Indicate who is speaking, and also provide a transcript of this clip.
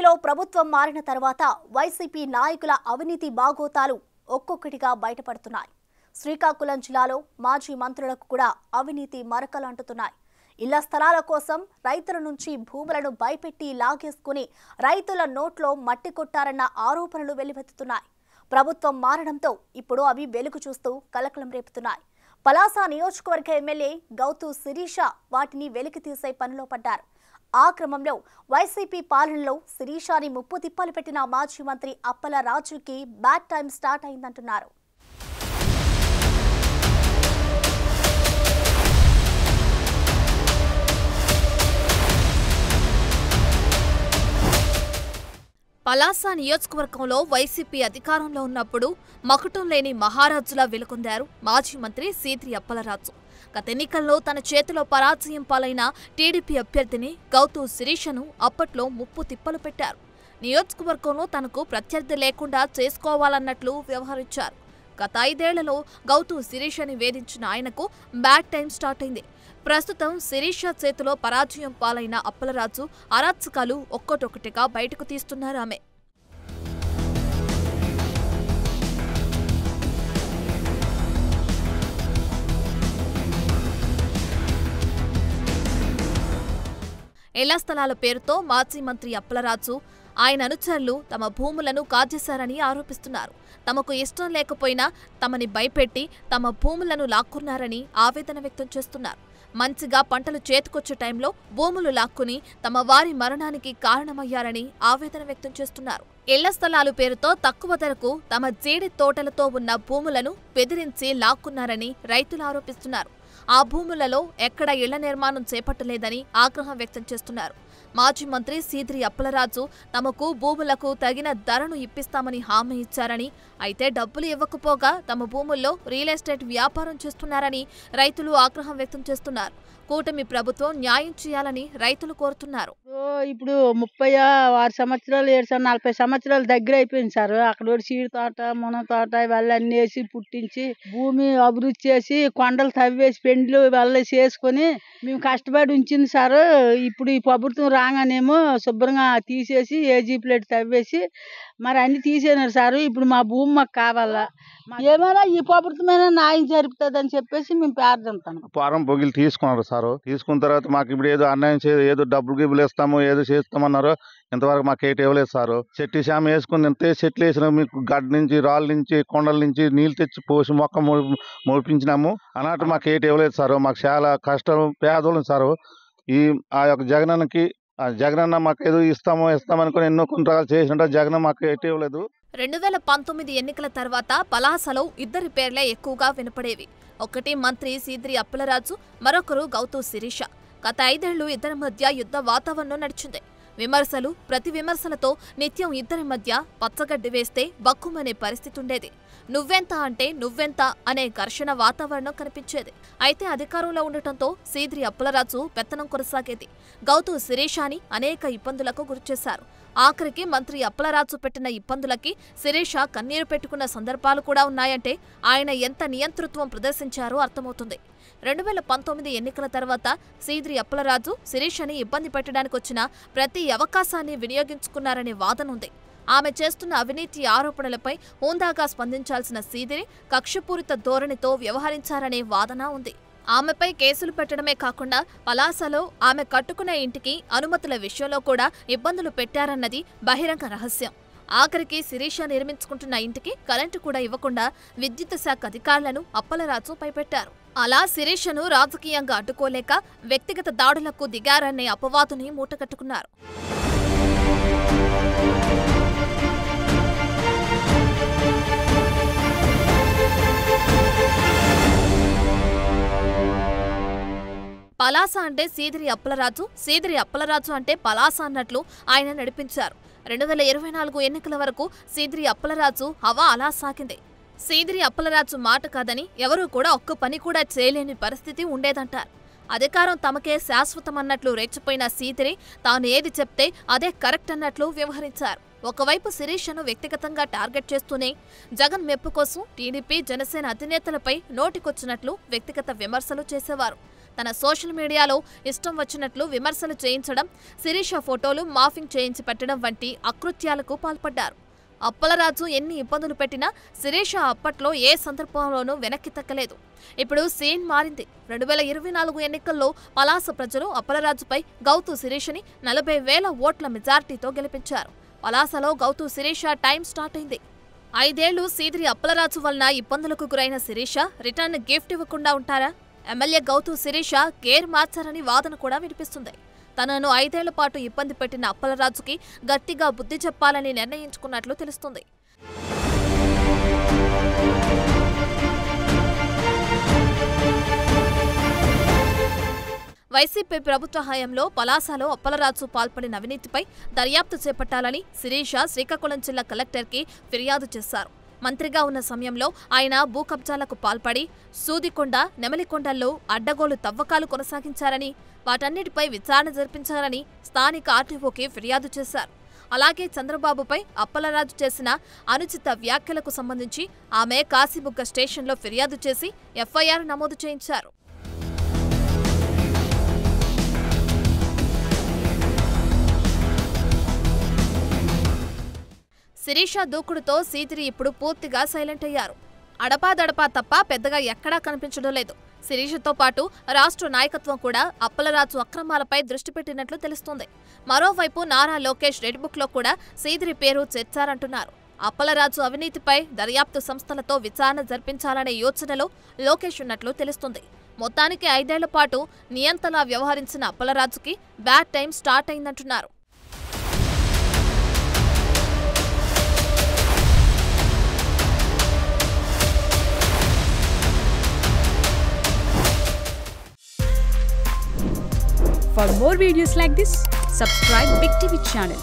Speaker 1: ఏపీలో ప్రభుత్వం మారిన తర్వాత వైసీపీ నాయకుల అవినీతి బాగోతాలు ఒక్కొక్కటిగా బయటపడుతున్నాయి. శ్రీకాకుళం జిల్లాలో మాజీ మంత్రులకు కూడా అవినీతి మరకలు అంటున్నాయి. ఇళ్ల స్థలాల కోసం రైతుల నుంచి భూములను భయపెట్టి లాగేసుకుని రైతుల నోట్లో మట్టి కొట్టారన్న ఆరోపణలు వెల్లువెత్తుతున్నాయి. ప్రభుత్వం మారడంతో ఇప్పుడు అవి వెలుగు చూస్తూ కలకలం రేపుతున్నాయి. పలాస నియోజకవర్గ ఎమ్మెల్యే గౌతు శిరీష వాటిని వెలికి తీసే పనిలో పడ్డారు. ఆ క్రమంలో వైసీపీ పాలనలో శిరీషాని ముప్పు తిప్పలు పెట్టిన మాజీ మంత్రి అప్పల రాజుకి బ్యాడ్ టైం స్టార్ట్ అయిందంటున్నారు.
Speaker 2: పలాస నియోజకవర్గంలో వైసీపీ అధికారంలో ఉన్నప్పుడు మకుటం లేని మహారాజులా వెలుగొందారు మాజీ మంత్రి సీద్రి అప్పలరాజు. గత ఎన్నికల్లో తన చేతిలో పరాజయం పాలైన టీడీపీ అభ్యర్థిని గౌతు శిరీషను అప్పట్లో ముప్పు తిప్పలు పెట్టారు. నియోజకవర్గంలో తనకు ప్రత్యర్థి లేకుండా చేసుకోవాలన్నట్లు వ్యవహరించారు. గత 5 ఏళ్లలో గౌతు శిరీషని వేధించిన ఆయనకు బ్యాడ్ టైం స్టార్ట్ అయింది. ప్రస్తుతం శిరీష చేతిలో పరాజయం పాలైన అప్పలరాజు అరాచకాలు ఒక్కటొక్కటిగా బయటకు తీస్తున్నారు. ఆమె ఇళ్ల స్థలాల పేరుతో మాజీ మంత్రి అప్పలరాజు ఆయన అనుచరులు తమ భూములను కాజేశారని ఆరోపిస్తున్నారు. తమకు ఇష్టం లేకపోయినా తమని భయపెట్టి తమ భూములను లాక్కున్నారని ఆవేదన వ్యక్తం చేస్తున్నారు. మంచిగా పంటలు చేతికొచ్చే టైంలో భూములు లాక్కుని తమ వారి మరణానికి కారణమయ్యారని ఆవేదన వ్యక్తం చేస్తున్నారు. ఇళ్ల స్థలాలు పేరుతో తక్కువ ధరకు తమ జీడి తోటలతో ఉన్న భూములను బెదిరించి లాక్కున్నారని రైతులు ఆరోపిస్తున్నారు. ఆ భూములలో ఎక్కడ ఇళ్ల నిర్మాణం చేపట్టలేదని ఆగ్రహం వ్యక్తం చేస్తున్నారు. మాజీ మంత్రి సీద్రి అప్పలరాజు తమకు భూములకు తగిన ధరను ఇప్పిస్తామని హామీ ఇచ్చారని, అయితే డబ్బులు ఇవ్వకపోగా తమ భూముల్లో రియల్ ఎస్టేట్ వ్యాపారం చేస్తున్నారని రైతులు ఆగ్రహం వ్యక్తం చేస్తున్నారు. కూటమి ప్రభుత్వం న్యాయం చేయాలని రైతులు కోరుతున్నారు.
Speaker 3: ఇప్పుడు 36 సంవత్సరాలు 40 సంవత్సరాలు దగ్గర అయిపోయింది సార్. అక్కడ చీడి తోట మున తోట ఇవన్నీ వేసి పుట్టించి భూమి అభివృద్ధి చేసి కొండలు తవ్వేసి పెండ్లు ఇవన్నీ చేసుకొని మేము కష్టపడి ఉంచింది సార్. ఇప్పుడు ఈ ప్రభుత్వం రాగానేమో శుభ్రంగా తీసేసి ఏజీ ప్లేట్ తవ్వేసి మరి అన్ని తీసేనారు సార్. ఇప్పుడు మా భూమి మాకు కావాలా, ఏమైనా ఈ ప్రభుత్వమైనా న్యాయం జరుపుతుంది అని చెప్పేసి మేము ప్రార్థిస్తాం.
Speaker 4: ఫారం బొగిలు తీసుకున్నారు సార్. తీసుకున్న తర్వాత మాకు ఇప్పుడు ఏదో అన్యాయం ఏదో డబ్బులు గిబ్బులు ఇస్తాము ఏదో చేస్తామన్నారు. ఇంతవరకు మాకు ఏటి ఇవ్వలేదు సార్. చెట్టు శామ వేసుకుని ఎంత చెట్లు వేసినా మీకు గడ్డ నుంచి రాళ్ళ నుంచి కొండల నుంచి నీళ్ళు తెచ్చి పోసి మొక్క మొలిపించినాము అన్నట్టు మాకు ఏటి ఇవ్వలేదు సార్. మాకు చాలా కష్టం పేదోళ్ళం సార్. ఆ యొక్క జగనన్నకి జగనన్న మాకు ఏదో ఇస్తామనుకుని ఎన్నో కొన్ని రకాలు చేసినట్టు జగన్ మాకు ఏటి ఇవ్వలేదు.
Speaker 2: 2019 ఎన్నికల తర్వాత పలాసలో ఇద్దరి పేర్లే ఎక్కువగా వినపడేవి. ఒకటి మంత్రి సీద్రి అప్పలరాజు, మరొకరు గౌతు శిరీష. గత 5 ఏళ్లు ఇద్దరి మధ్య యుద్ధ వాతావరణం నడిచింది. విమర్శలు ప్రతి విమర్శలతో నిత్యం ఇద్దరి మధ్య పచ్చగడ్డి వేస్తే బక్కుమనే పరిస్థితి ఉండేది. నువ్వెంత అంటే నువ్వెంత అనే ఘర్షణ వాతావరణం కనిపించేది. అయితే అధికారంలో ఉండటంతో సీద్రి అప్పలరాజు పెత్తనం కొనసాగేది. గౌతు శిరీషాని అనేక ఇబ్బందులకు గురిచేశారు. ఆఖరికి మంత్రి అప్పలరాజు పెట్టిన ఇబ్బందులకి శిరీష కన్నీరు పెట్టుకున్న సందర్భాలు కూడా ఉన్నాయంటే ఆయన ఎంత నియంతృత్వం ప్రదర్శించారో అర్థమవుతుంది. 2019 ఎన్నికల తర్వాత సీద్రి అప్పలరాజు శిరీషని ఇబ్బంది పెట్టడానికి వచ్చిన ప్రతి అవకాశాన్ని వినియోగించుకున్నారనే వాదన ఉంది. ఆమె చేస్తున్న అవినీతి ఆరోపణలపై హోందాగా స్పందించాల్సిన సీద్రి కక్షపూరిత ధోరణితో వ్యవహరించారనే వాదన ఉంది. ఆమెపై కేసులు పెట్టడమే కాకుండా పలాసలో ఆమె కట్టుకున్న ఇంటికి అనుమతుల విషయంలో కూడా ఇబ్బందులు పెట్టారన్నది బహిరంగ రహస్యం. ఆఖరికి శిరీష నిర్మించుకుంటున్న ఇంటికి కరెంటు కూడా ఇవ్వకుండా విద్యుత్ శాఖ అధికారులను అప్పలరాజు పైపెట్టారు. అలా శిరీషను రాజకీయంగా అడ్డుకోలేక వ్యక్తిగత దాడులకు దిగారనే అపవాదుని మూటగట్టుకున్నారు. పలాస అంటే సీద్రి అప్పలరాజు, సీద్రి అప్పలరాజు అంటే పలాస అన్నట్లు ఆయన నడిపించారు. 2024 ఎన్నికల వరకు సీద్రి అప్పలరాజు హవా అలా సాగింది. సీద్రి అప్పలరాజు మాట కాదని ఎవరూ కూడా ఒక్క పని కూడా చేయలేని పరిస్థితి ఉండేదంటారు. అధికారం తమకే శాశ్వతమన్నట్లు రెచ్చిపోయిన సీద్రి తాను ఏది చెప్తే అదే కరెక్ట్ అన్నట్లు వ్యవహరించారు. ఒకవైపు శిరీషను వ్యక్తిగతంగా టార్గెట్ చేస్తూనే జగన్ మెప్పు కోసం టీడీపీ జనసేన అధినేతలపై నోటికొచ్చినట్లు వ్యక్తిగత విమర్శలు చేసేవారు. తన సోషల్ మీడియాలో ఇష్టం వచ్చినట్లు విమర్శలు చేయించడం, శిరీష ఫోటోలు మాఫింగ్ చేయించి పెట్టడం వంటి అకృత్యాలకు పాల్పడ్డారు. అప్పలరాజు ఎన్ని ఇబ్బందులు పెట్టినా శిరీష అప్పట్లో ఏ సందర్భంలోనూ వెనక్కి తగ్గలేదు. ఇప్పుడు సీన్ మారింది. 2024 ఎన్నికల్లో పలాస ప్రజలు అప్పలరాజుపై గౌతు శిరీషని 40,000 ఓట్ల మెజార్టీతో గెలిపించారు. పలాసలో గౌతు శిరీష టైం స్టార్ట్ అయింది. 5 ఏళ్లు సీదిరి అప్పలరాజు వలన ఇబ్బందులకు గురైన శిరీష రిటర్న్ గిఫ్ట్ ఇవ్వకుండా ఉంటారా? ఎమ్మెల్యే గౌతు శిరీష గేర్ మార్చారని వాదన కూడా వినిపిస్తుంది. తనను 5 ఏళ్ల పాటు ఇబ్బంది పెట్టిన అప్పలరాజుకి గట్టిగా బుద్ధి చెప్పాలని నిర్ణయించుకున్నట్లు తెలుస్తుంది. వైసీపీ ప్రభుత్వ హయాంలో పలాసలో అప్పలరాజు పాల్పడిన అవినీతిపై దర్యాప్తు చేపట్టాలని శిరీష శ్రీకాకుళం జిల్లా కలెక్టర్కి ఫిర్యాదు చేశారు. మంత్రిగా ఉన్న సమయంలో ఆయన భూ కబ్జాలకు పాల్పడి సూదికొండ, నెమలికొండల్లో అడ్డగోలు తవ్వకాలు కొనసాగించారని, వాటన్నిటిపై విచారణ జరిపించాలని స్థానిక ఆర్టీఓకి ఫిర్యాదు చేశారు. అలాగే చంద్రబాబుపై అప్పలరాజు చేసిన అనుచిత వ్యాఖ్యలకు సంబంధించి ఆమె కాశీబుగ్గ స్టేషన్లో ఫిర్యాదు చేసి ఎఫ్ఐఆర్ నమోదు చేయించారు. శిరీష దూకుడుతో సీదిరి ఇప్పుడు పూర్తిగా సైలెంట్ అయ్యారు. అడపాదడపా తప్ప పెద్దగా ఎక్కడా కనిపించడం లేదు. శిరీషతో పాటు రాష్ట్ర నాయకత్వం కూడా అప్పలరాజు అక్రమాలపై దృష్టి పెట్టినట్లు తెలుస్తోంది. మరోవైపు నారా లోకేష్ రెడ్ బుక్ లో కూడా సీదిరి పేరు చేర్చారంటున్నారు. అప్పలరాజు అవినీతిపై దర్యాప్తు సంస్థలతో విచారణ జరిపించాలనే యోచనలో లోకేష్ ఉన్నట్లు తెలుస్తుంది. మొత్తానికి 5 ఏళ్ల పాటు నియంతలా వ్యవహరించిన అప్పలరాజుకి బ్యాడ్ టైం స్టార్ట్ అయిందంటున్నారు.
Speaker 5: For more videos like this, subscribe Big TV channel.